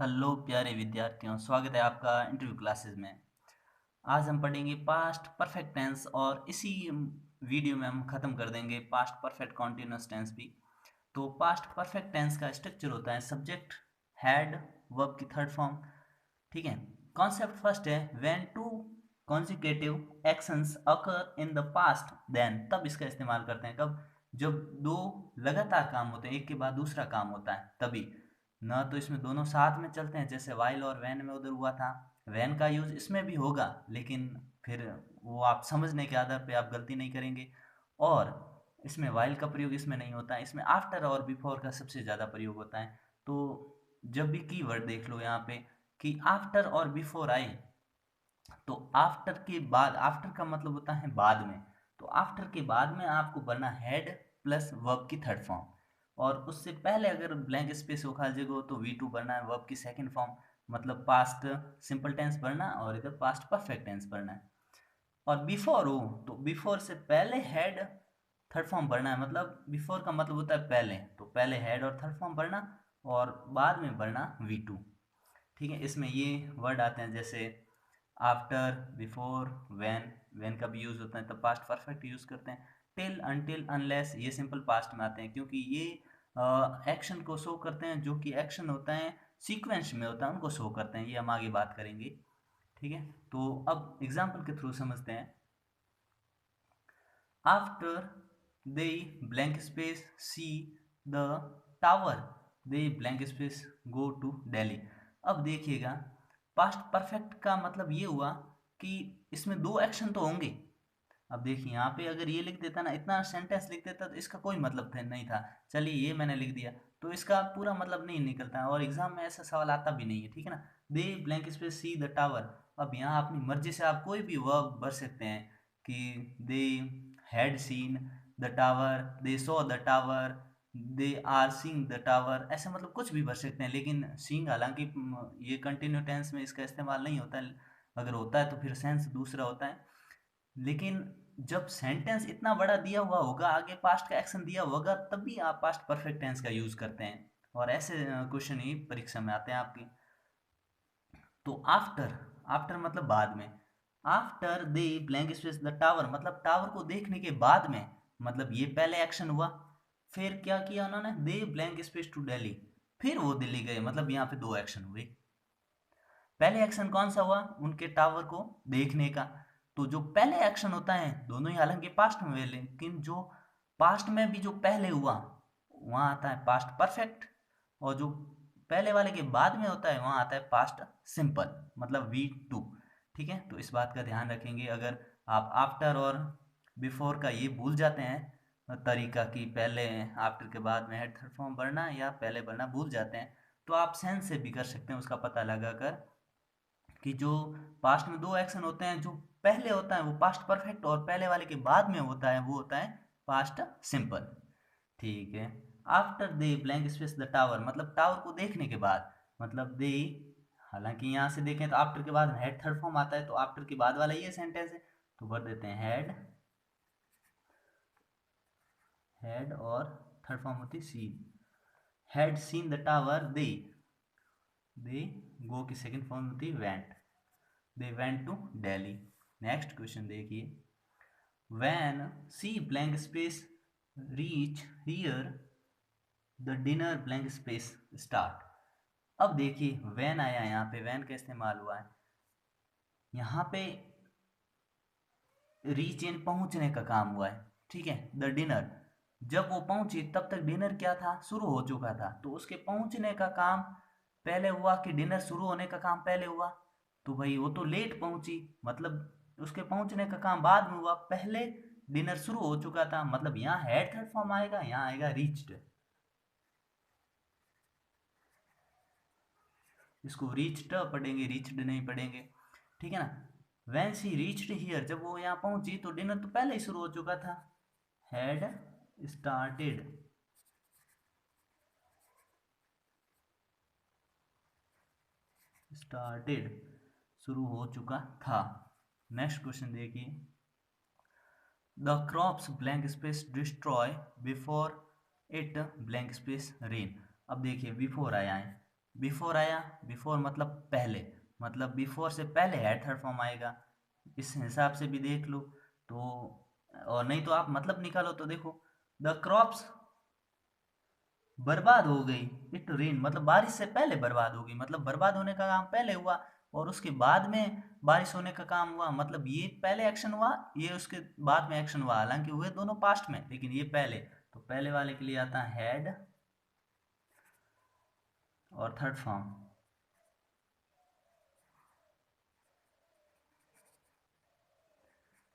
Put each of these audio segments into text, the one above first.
Hello प्यारे विद्यार्थियों, स्वागत है आपका इंटरव्यू क्लासेस में। आज हम पढ़ेंगे पास्ट परफेक्ट टेंस और इसी वीडियो में हम खत्म कर देंगे पास्ट परफेक्ट कॉन्टिन्यूअस टेंस भी। तो पास्ट परफेक्ट टेंस का स्ट्रक्चर होता है सब्जेक्ट, हैड, वर्ब की थर्ड फॉर्म। ठीक है। कॉन्सेप्ट फर्स्ट है when two consecutive actions occur in the past then, तब इसका इस्तेमाल करते हैं कब, जब दो लगातार काम होते हैं, एक के बाद दूसरा काम होता है तभी। ना तो इसमें दोनों साथ में चलते हैं जैसे वाइल और वैन में उधर हुआ था। वैन का यूज इसमें भी होगा, लेकिन फिर वो आप समझने के आधार पे आप गलती नहीं करेंगे। और इसमें वाइल का प्रयोग इसमें नहीं होता है, इसमें आफ्टर और बिफोर का सबसे ज़्यादा प्रयोग होता है। तो जब भी कीवर्ड देख लो यहाँ पे कि आफ्टर और बिफोर आए, तो आफ्टर के बाद, आफ्टर का मतलब होता है बाद में, तो आफ्टर के बाद में आपको भरना हेड प्लस वर्ब की थर्ड फॉर्म। और उससे पहले अगर ब्लैंक स्पेस हो खाली जगह हो तो वी टू भरना है, वर्ब की सेकंड फॉर्म, मतलब पास्ट सिंपल टेंस भरना और इधर पास्ट परफेक्ट टेंस भरना है। और बिफोर हो तो बिफोर से पहले हेड थर्ड फॉर्म भरना है, मतलब बिफोर का मतलब होता है पहले, तो पहले हेड और थर्ड फॉर्म भरना और बाद में भरना वी टू। ठीक है। इसमें ये वर्ड आते हैं जैसे आफ्टर, बिफोर, व्हेन। व्हेन का भी यूज होता है तब पास्ट परफेक्ट यूज करते हैं। टिल, अनटिल, अनलेस, ये सिंपल पास्ट में आते हैं क्योंकि ये एक्शन को शो करते हैं, जो कि एक्शन होता है सीक्वेंस में होता है उनको शो करते हैं, ये हम आगे बात करेंगे। ठीक है। तो अब एग्जाम्पल के थ्रू समझते हैं। After they blank space see the tower, they blank space go to Delhi. अब देखिएगा, पास्ट परफेक्ट का मतलब ये हुआ कि इसमें दो एक्शन तो होंगे। अब देखिए यहाँ पे अगर ये लिख देता ना, इतना सेंटेंस लिख देता तो इसका कोई मतलब नहीं था। चलिए ये मैंने लिख दिया तो इसका पूरा मतलब नहीं निकलता है और एग्जाम में ऐसा सवाल आता भी नहीं है। ठीक है ना। They blank space see the tower. अब यहाँ अपनी मर्जी से आप कोई भी वर्ब भर सकते हैं कि they had seen the tower, they saw the tower, they are seeing the tower, ऐसे मतलब कुछ भी भर सकते हैं। लेकिन सीइंग हालांकि ये कंटिन्यू टेंस में इसका इस्तेमाल नहीं होता है, अगर होता है तो फिर सेंस दूसरा होता है। लेकिन जब सेंटेंस इतना बड़ा दिया हुआ होगा, आगे पास्ट का एक्शन दिया होगा, तभी आप पास्ट परफेक्ट टेंस का यूज करते हैं। और ऐसे क्वेश्चन ही परीक्षा में आते हैं आपकी। तो आफ्टर, आफ्टर मतलब बाद में। After they blank space the tower, मतलब टावर को देखने के बाद में, मतलब ये पहले एक्शन हुआ, फिर क्या किया उन्होंने, दे ब्लैंक स्पेस टू दिल्ली, फिर वो दिल्ली गए, मतलब यहाँ पे दो एक्शन हुए। पहले एक्शन कौन सा हुआ, उनके टावर को देखने का। तो जो पहले एक्शन होता है, दोनों ही हालांकि पास्ट में हुए, लेकिन जो पास्ट में भी जो पहले हुआ वहां आता है पास्ट परफेक्ट, और जो पहले वाले के बाद में होता है वहां आता है पास्ट सिंपल, मतलब वी टू। ठीक है। तो इस बात का ध्यान रखेंगे, अगर आप आफ्टर और बिफोर का ये भूल जाते हैं तरीका कि पहले आफ्टर के बाद में हेड थर्ड फॉर्म भरना या पहले भरना भूल जाते हैं, तो आप सेंस से भी कर सकते हैं उसका पता लगाकर कि जो पास्ट में दो एक्शन होते हैं, जो पहले होता है वो पास्ट परफेक्ट और पहले वाले के बाद में होता है वो होता है पास्ट सिंपल। ठीक है। After they blank space the tower, मतलब टावर को देखने के बाद, मतलब दे, हालांकि यहाँ से देखें तो आफ्टर के बाद हेड थर्ड फॉर्म आता है, तो आफ्टर के बाद वाला ये सेंटेंस है, तो भर देते हैं हेड, हेड और थर्ड फॉर्म होती seen. Had seen the tower they go की सेकंड फॉर्म होती went, they went to Delhi. Next question देखिए, when she blank space reach here the dinner blank space start. अब देखिए व्हेन आया, यहाँ पे व्हेन का इस्तेमाल हुआ है, यहाँ पे रीच इन पहुंचने का काम हुआ है। ठीक है। द डिनर, जब वो पहुंची तब तक डिनर क्या था, शुरू हो चुका था, तो उसके पहुंचने का काम पहले हुआ कि डिनर शुरू होने का काम पहले हुआ। तो भाई वो तो लेट पहुंची, मतलब उसके पहुंचने का काम बाद में हुआ, पहले डिनर शुरू हो चुका था, मतलब यहाँ हेड थर्ड फॉर्म आएगा, यहाँ आएगा रीच्ड। इसको रीच्ड पढ़ेंगे, रीच्ड नहीं पढ़ेंगे। ठीक है ना। वैन सी रीच्ड हियर, जब वो यहाँ पहुंची तो डिनर तो पहले ही शुरू हो चुका था, हैड स्टार्टेड, स्टार्टेड शुरू हो चुका था। नेक्स्ट क्वेश्चन देखिए, the crops blank space destroy before it blank space rain. अब देखिए बिफोर आया है, बिफोर आया, बिफोर मतलब पहले, मतलब बिफोर से पहले हैड थर्ड फॉर्म आएगा, इस हिसाब से भी देख लो। तो और नहीं तो आप मतलब निकालो तो देखो, द क्रॉप्स बर्बाद हो गई, इट रेन मतलब बारिश से पहले बर्बाद हो गई, मतलब बर्बाद होने का काम पहले हुआ और उसके बाद में बारिश होने का काम हुआ, मतलब ये पहले एक्शन हुआ, ये उसके बाद में एक्शन हुआ, हालांकि हुए दोनों पास्ट में लेकिन ये पहले। तो पहले वाले के लिए आता है हैड और थर्ड फॉर्म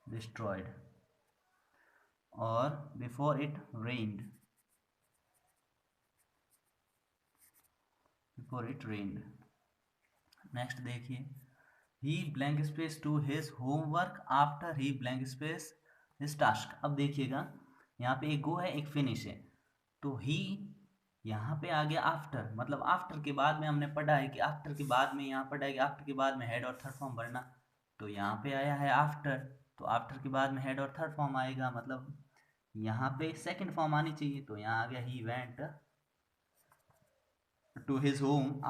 डिस्ट्रॉयड, और before it rained, before it rained. Next देखिए, he blank space to his homework after he blank space his task. अब देखिएगा यहाँ पे एक गो है एक फिनिश है, तो ही यहाँ पे आ गया आफ्टर, मतलब आफ्टर के बाद में हमने पढ़ा है कि आफ्टर के बाद में यहाँ पढ़ा है कि आफ्टर के बाद में हेड और थर्ड फॉर्म भरना, तो यहाँ पे आया है आफ्टर, तो आफ्टर के बाद में हेड और थर्ड फॉर्म आएगा, मतलब यहाँ पे सेकंड फॉर्म आनी चाहिए, तो यहाँ आ गया he went to his home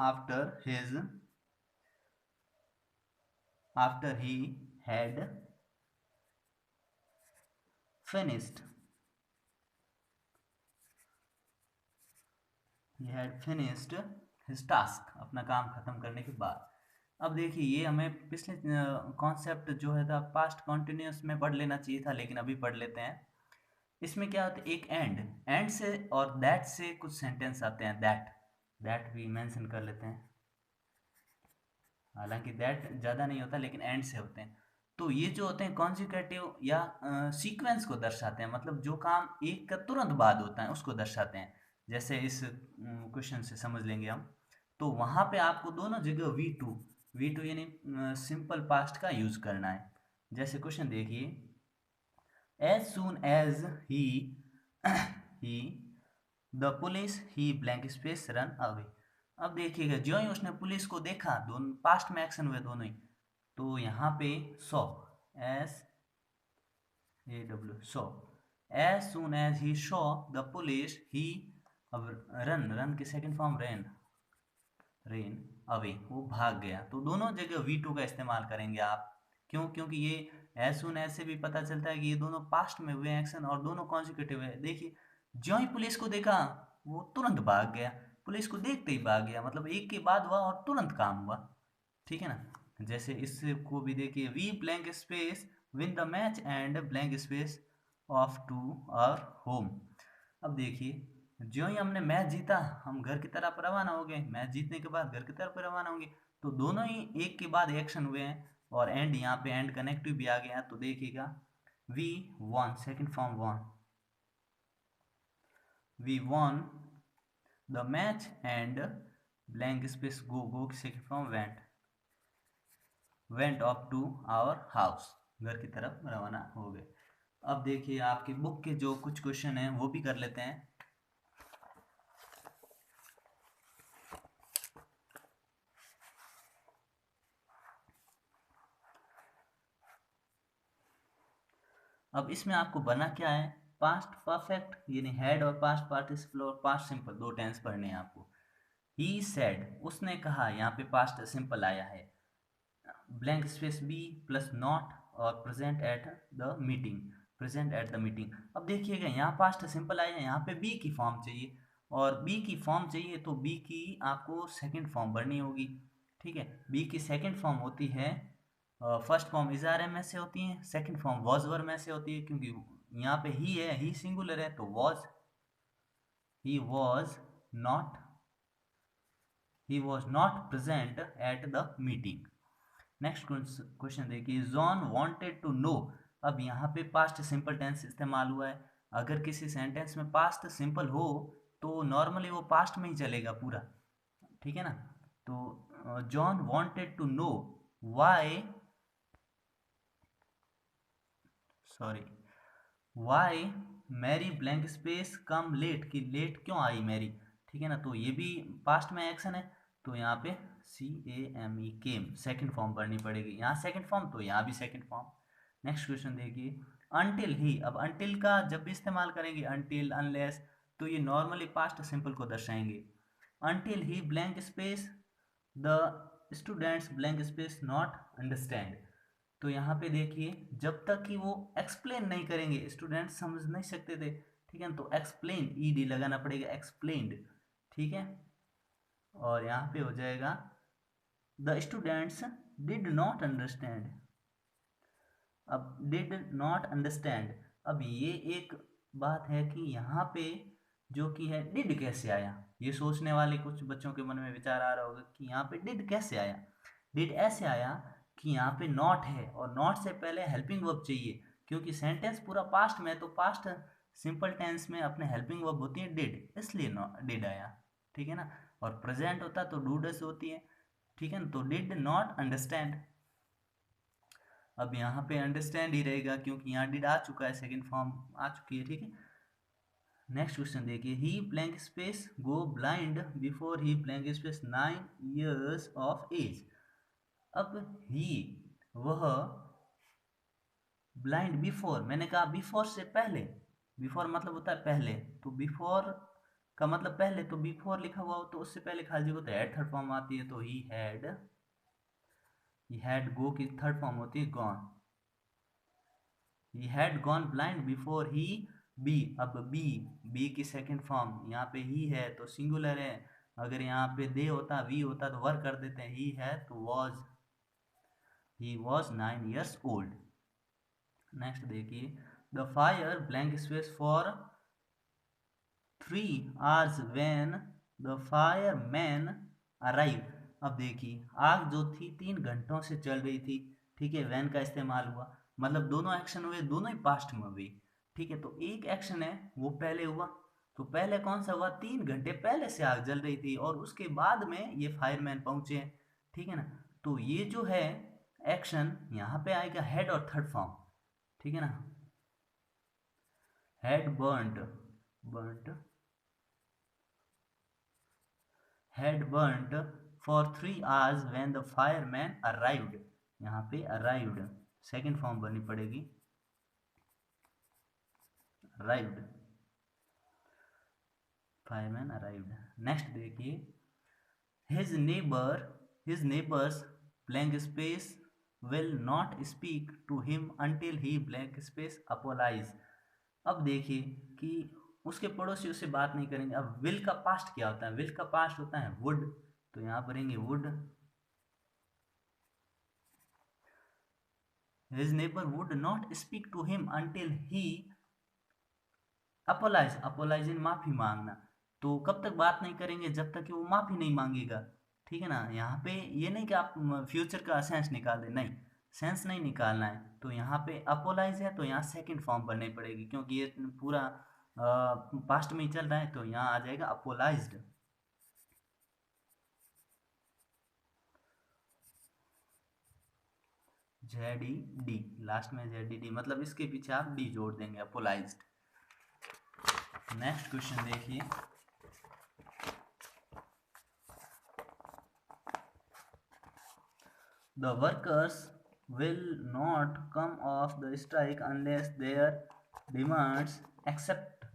after he had finished he had finished his task, अपना काम खत्म करने के बाद। अब देखिए ये हमें पिछले कॉन्सेप्ट जो है था पास्ट कॉन्टिन्यूस में पढ़ लेना चाहिए था, लेकिन अभी पढ़ लेते हैं। इसमें क्या होता है, एक एंड से और दैट से कुछ सेंटेंस आते हैं, दैट भी मेंशन कर लेते हैं, हालांकि दैट ज़्यादा नहीं होता लेकिन एंड से होते हैं। तो ये जो होते हैं कॉन्जिक्यूटिव या सीक्वेंस को दर्शाते हैं, मतलब जो काम एक का तुरंत बाद होता है उसको दर्शाते हैं। जैसे इस क्वेश्चन से समझ लेंगे हम, तो वहाँ पे आपको दोनों जगह वी टू यानी सिंपल पास्ट का यूज करना है। जैसे क्वेश्चन देखिए, as soon as he he the police he blank space run away. अब देखिएगा जो ही उसने पुलिस को देखा, दोनों पास्ट में एक्शन हुए दोनों ही, तो यहाँ पे saw, S A W saw, as soon as he saw the police he, अब रन की सेकंड फॉर्म रेन अवे, वो भाग गया, तो दोनों जगह वी टू का इस्तेमाल करेंगे आप। क्यों? क्योंकि ये एज सुन एज से भी पता चलता है कि ये दोनों पास्ट में हुए एक्शन और दोनों कॉन्जिक्यूटिव है। देखिए ज्यों ही पुलिस को देखा वो तुरंत भाग गया, पुलिस को देखते ही भाग गया, मतलब एक के बाद हुआ और तुरंत काम हुआ, ठीक है ना। जैसे इसको भी देखिए, we blank space win the match and blank space off to our home. अब देखिए ज्यों ही हमने मैच जीता हम घर की तरफ रवाना हो गए, मैच जीतने के बाद घर की तरफ रवाना होंगे, तो दोनों ही एक के बाद एक्शन हुए हैं और एंड यहाँ पे एंड कनेक्टिव भी आ गया, तो देखिएगा we won second form won, we won the match and blank space go की second form went off to our house, घर की तरफ रवाना हो गए। अब देखिए आपकी बुक के जो कुछ क्वेश्चन हैं वो भी कर लेते हैं। अब इसमें आपको बना क्या है, पास्ट परफेक्ट यानी हेड और पास्ट पार्टिसिपल और पास्ट सिंपल दो टेंस पढ़ने हैं आपको। ही सेड उसने कहा, यहाँ पे पास्ट सिंपल आया है, blank space B plus not और प्रेजेंट एट द मीटिंग। अब देखिएगा यहाँ पास्ट सिंपल आया है, यहाँ पे बी की फॉर्म चाहिए और बी की फॉर्म चाहिए तो बी की आपको सेकंड फॉर्म भरनी होगी, ठीक है। बी की सेकंड फॉर्म होती है, first form is are am में से होती है, सेकंड फॉर्म वॉज वर में से होती है, क्योंकि यहाँ पे ही है, ही सिंगुलर है तो was, he was not, he was not present at the meeting. Next question देखिए, जॉन वांटेड टू नो। अब यहाँ पे पास्ट सिंपल टेंस इस्तेमाल हुआ है, अगर किसी सेंटेंस में पास्ट सिंपल हो तो नॉर्मली वो पास्ट में ही चलेगा पूरा, ठीक है ना। तो John wanted to know why, sorry why Mary blank space come late, कि लेट क्यों आई मैरी, ठीक है ना। तो ये भी पास्ट में एक्शन है, तो यहाँ पे CAME केम सेकंड फॉर्म भरनी पड़ेगी, यहाँ सेकंड फॉर्म तो यहाँ भी सेकंड फॉर्म। नेक्स्ट क्वेश्चन देखिए, अनटिल ही। अब अनटिल का जब भी इस्तेमाल करेंगे, अनटिल अनलेस, तो ये नॉर्मली पास्ट सिंपल को दर्शाएंगे। until he blank space the students blank space not understand। तो यहाँ पे देखिए जब तक कि वो एक्सप्लेन नहीं करेंगे स्टूडेंट समझ नहीं सकते थे, ठीक है, तो एक्सप्लेन ईडी लगाना पड़ेगा, एक्सप्लेन्ड, ठीक है। और यहाँ पे हो जाएगा the students did not understand. अब डिड नॉट अंडरस्टैंड, अब ये एक बात है कि यहाँ पे जो कि है डिड कैसे आया, ये सोचने वाले कुछ बच्चों के मन में विचार आ रहा होगा कि यहाँ पे डिड कैसे आया। डिड ऐसे आया कि यहाँ पे नॉट है और नॉट से पहले हेल्पिंग वर्ब चाहिए, क्योंकि सेंटेंस पूरा पास्ट में है तो पास्ट सिंपल टेंस में अपने हेल्पिंग वर्ब होती है डिड, इसलिए डिड आया, ठीक है ना। और प्रेजेंट होता तो डू डस होती है, ठीक है ना, तो डिड नॉट अंडरस्टैंड। अब यहाँ पे अंडरस्टैंड ही रहेगा क्योंकि यहाँ डिड आ चुका है, सेकंड फॉर्म आ चुकी है, ठीक है। नेक्स्ट क्वेश्चन देखिए, he blank space go blind before he blank space 9 years of age. अब ही वह ब्लाइंड बिफोर, मैंने कहा बिफोर से पहले, बिफोर मतलब होता है पहले, तो बिफोर का मतलब पहले, तो बिफोर लिखा हुआ हो तो उससे पहले खाली होता है, थर्ड फॉर्म आती है, तो ही हैड गो की थर्ड फॉर्म होती है gone. He had gone blind before he be, अब बी की सेकंड फॉर्म यहाँ पे ही है तो सिंगुलर है, अगर यहाँ पे दे होता वी होता तो वर कर देते हैं, ही है तो he was 9 years old। Next देखिए, the fire blank space for 3 hours when the fireman arrived। अब देखिए आग जो थी 3 घंटों से चल रही थी, ठीक है, वैन का इस्तेमाल हुआ, मतलब दोनों एक्शन हुए, दोनों ही पास्ट में हुए, ठीक है। तो एक एक्शन है वो पहले हुआ, तो पहले कौन सा हुआ, 3 घंटे पहले से आग जल रही थी और उसके बाद में ये फायरमैन पहुंचे, ठीक है ना। तो ये जो है एक्शन यहाँ पे आएगा हेड और थर्ड फॉर्म, ठीक है ना। Head burned, burned had burnt for 3 hours when the fireman arrived। यहाँ पे arrived सेकेंड फॉर्म बननी पड़ेगी, arrived, fireman arrived। नेक्स्ट देखिए, his neighbors blank space will not speak to him until he blank space apologize। अब देखिए कि उसके पड़ोसी उससे बात नहीं करेंगे। अब विल का पास्ट क्या होता है, विल का पास्ट होता है वुड, तो यहाँ पढ़ेंगे would. His neighbor would not speak to him until he apologize, apologize in माफी मांगना, तो कब तक बात नहीं करेंगे, जब तक कि वो माफी नहीं मांगेगा, ठीक है ना। यहाँ पे ये नहीं कि आप फ्यूचर का सेंस निकाल दें, नहीं, सेंस नहीं निकालना है, तो यहाँ पे अपोलाइज है तो यहाँ सेकंड फॉर्म बननी पड़ेगी, क्योंकि ये पूरा पास्ट में ही चल रहा है, तो यहाँ आ जाएगा अपोलाइज्ड। ZED लास्ट में, ZED मतलब इसके पीछे आप डी जोड़ देंगे, अपोलाइज्ड। नेक्स्ट क्वेश्चन देखिए, the workers will not come off the strike unless their demands accept।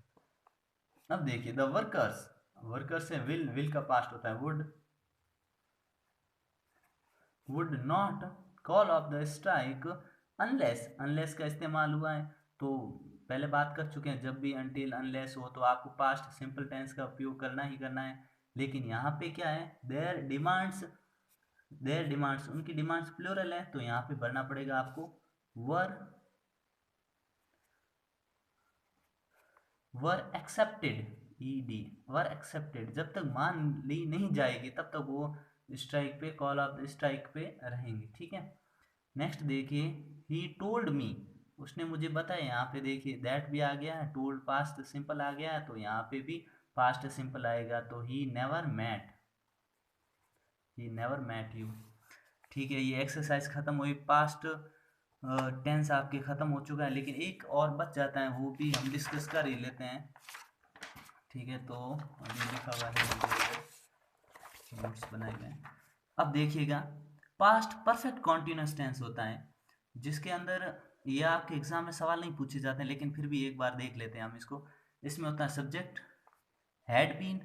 अब देखिए द वर्कर्स, वर्कर्स से विल का पास्ट होता है would not call of the strike unless का इस्तेमाल हुआ है, तो पहले बात कर चुके हैं, जब भी अनटिल अनलेस हो तो आपको पास्ट सिंपल टेंस का उपयोग करना ही करना है। लेकिन यहाँ पे क्या है, देयर डिमांड्स उनकी डिमांड्स प्लूरल है, तो यहाँ पे भरना पड़ेगा आपको वर एक्सेप्टेड, वर एक्सेप्टेड, जब तक मान ली नहीं जाएगी तब तक वो स्ट्राइक पे, कॉल ऑफ द स्ट्राइक पे रहेंगे, ठीक है। नेक्स्ट देखिए, ही टोल्ड मी, उसने मुझे बताया, यहाँ पे देखिए दैट भी आ गया है, टोल्ड पास्ट सिंपल आ गया है, तो यहाँ पे भी पास्ट सिंपल आएगा, तो ही नेवर मेट यू, ठीक है। ये एक्सरसाइज खत्म हुई, पास्ट टेंस आपके खत्म हो चुका है, लेकिन एक और बच जाता है, वो भी हम डिस्कस कर ही लेते हैं, ठीक है। तो अभी लिखा हुआ है, नोट्स बनाए गए। अब देखिएगा, पास्ट परफेक्ट कॉन्टिन्यूस टेंस होता है, जिसके अंदर ये आपके एग्जाम में सवाल नहीं पूछे जाते हैं, लेकिन फिर भी एक बार देख लेते हैं हम इसको। इसमें होता है सब्जेक्ट हैड बीन,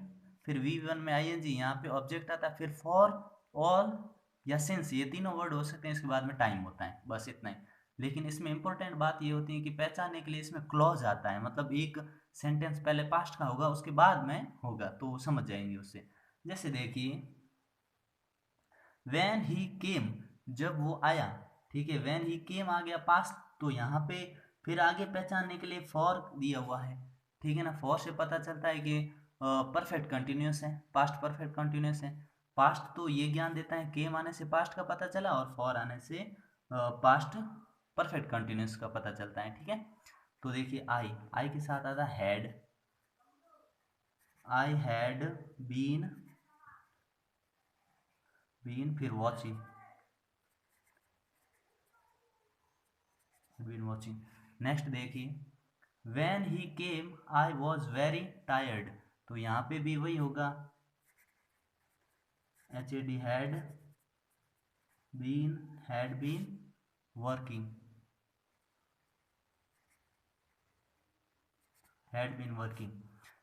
फिर V1 में ING, यहाँ पे ऑब्जेक्ट आता है, फिर फॉर, ऑल या सिंस, ये तीनों वर्ड हो सकते हैं, इसके बाद में टाइम होता है, बस इतना ही। लेकिन इसमें इंपॉर्टेंट बात ये होती है कि पहचानने के लिए इसमें क्लॉज आता है, मतलब एक सेंटेंस पहले पास्ट का होगा उसके बाद में होगा, तो समझ जाएंगे उससे। जैसे देखिए when he came, जब वो आया, ठीक है, when he came आ गया पास्ट, तो यहाँ पे फिर आगे पहचानने के लिए फॉर दिया हुआ है, ठीक है ना। फॉर से पता चलता है कि परफेक्ट कंटिन्यूस है, पास्ट परफेक्ट कंटिन्यूस है। पास्ट तो ये ज्ञान देता है, केम आने से पास्ट का पता चला और फॉर आने से पास्ट परफेक्ट कंटिन्यूस का पता चलता है, ठीक है। तो देखिए आई, आई के साथ आता हैड, आई हैड बीन, फिर वॉचिंग, बीन वॉचिंग। नेक्स्ट देखिए when he came I was very tired, तो यहाँ पे भी वही होगा, HAD had been working,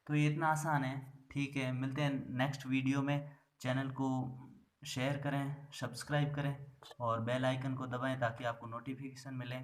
तो ये इतना आसान है, ठीक है। मिलते हैं नेक्स्ट वीडियो में। चैनल को शेयर करें, सब्सक्राइब करें और बेल आइकन को दबाएं ताकि आपको नोटिफिकेशन मिले।